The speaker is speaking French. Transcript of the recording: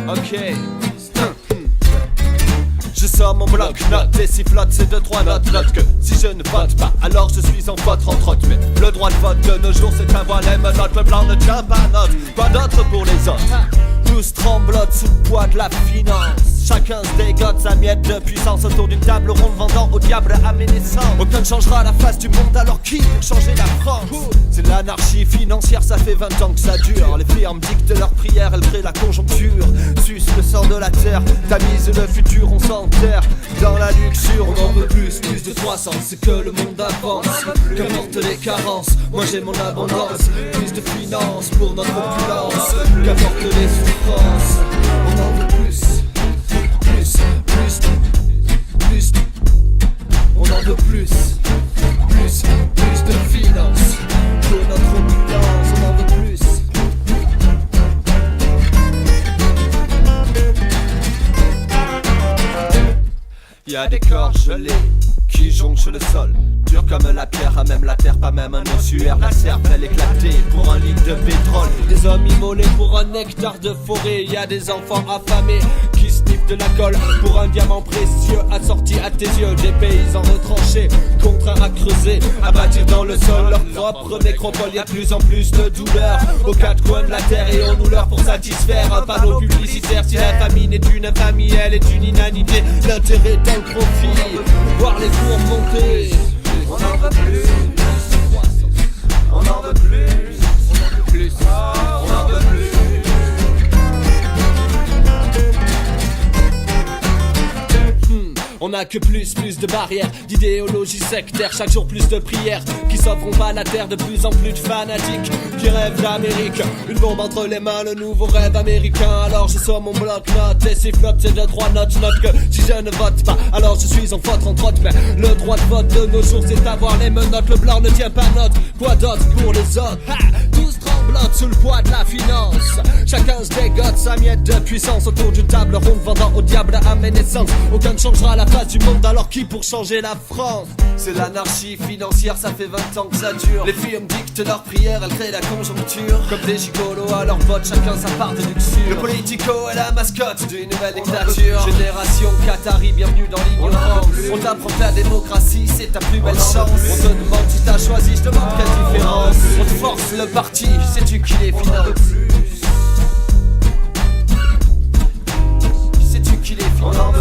Ok. Je sors mon bloc-notes et sifflote ces 2-3 notes. Note que si je ne vote pas, alors je suis en vote entre autres. Mais le droit de vote de nos jours c'est un voile et menottes. Le blanc ne tient pas note, quoi d'autre pour les autres? Tous tremblotent sous le poids de la finance. Chacun se dégote sa miette de puissance autour d'une table ronde vendant au diable aménissant. Aucun ne changera la face du monde, alors qui pour changer la France? C'est l'anarchie financière, ça fait 20 ans que ça dure. Les firmes dictent leurs prières, elles créent la conjoncture. Suce le sang de la terre, tamise le futur, on s'enterre dans la luxure. On en veut plus de croissance, c'est que le monde avance. Qu'importe les carences, moi j'ai mon abondance. Plus de finances pour notre opulence. Qu'importe les souffrances, on en veut plus. On en veut plus de finances pour notre opulence, on en veut plus. Y'a des corps gelés qui jonchent le sol, dur comme la pierre, à même la terre, pas même un ossuaire. La cervelle éclatée pour un litre de pétrole. Des hommes immolés pour un nectar de forêt. Y'a des enfants affamés qui sniffent de la colle pour un diamant précieux assorti à tes yeux. Des paysans retranchés, contraints à creuser, à bâtir dans le sol leur propre nécropole. Y'a de plus en plus de douleurs aux quatre coins de la terre et on nous leurre pour satisfaire un panneau publicitaire. Si la famine est une infamie, elle est une inanité. L'intérêt dans le profit, voir les cours monter. On en veut plus. On en veut plus. On en veut plus. On en veut plus. On a que plus de barrières, d'idéologies sectaires. Chaque jour plus de prières qui s'offront pas la terre. De plus en plus de fanatiques qui rêvent d'Amérique. Une bombe entre les mains, le nouveau rêve américain. Alors je sors mon bloc-notes et sifflote ces 2-3 notes. Note que si je ne vote pas, alors je suis en faute entre autres. Mais le droit de vote de nos jours c'est avoir les menottes. Le blanc ne tient pas note, quoi d'autre pour les autres? Tous tremblotent sous le poids de la finance. Chacun se dégote sa miette de puissance autour d'une table ronde vendant au diable aménissance. Aucun ne changera la face du monde, alors qui pour changer la France? C'est l'anarchie financière, ça fait 20 ans que ça dure. Les firmes dictent leurs prières, elles créent la conjoncture. Comme des gigolos à leur vote, chacun sa part de luxure. Le politico est la mascotte d'une nouvelle dictature. Génération Qatari, bienvenue dans l'ignorance. On t'apprend que la démocratie c'est ta plus belle chance. On te demande si t'as choisi, je te demande quelle différence. On te force le parti, sais-tu qui les finance? Sais-tu qui les finance?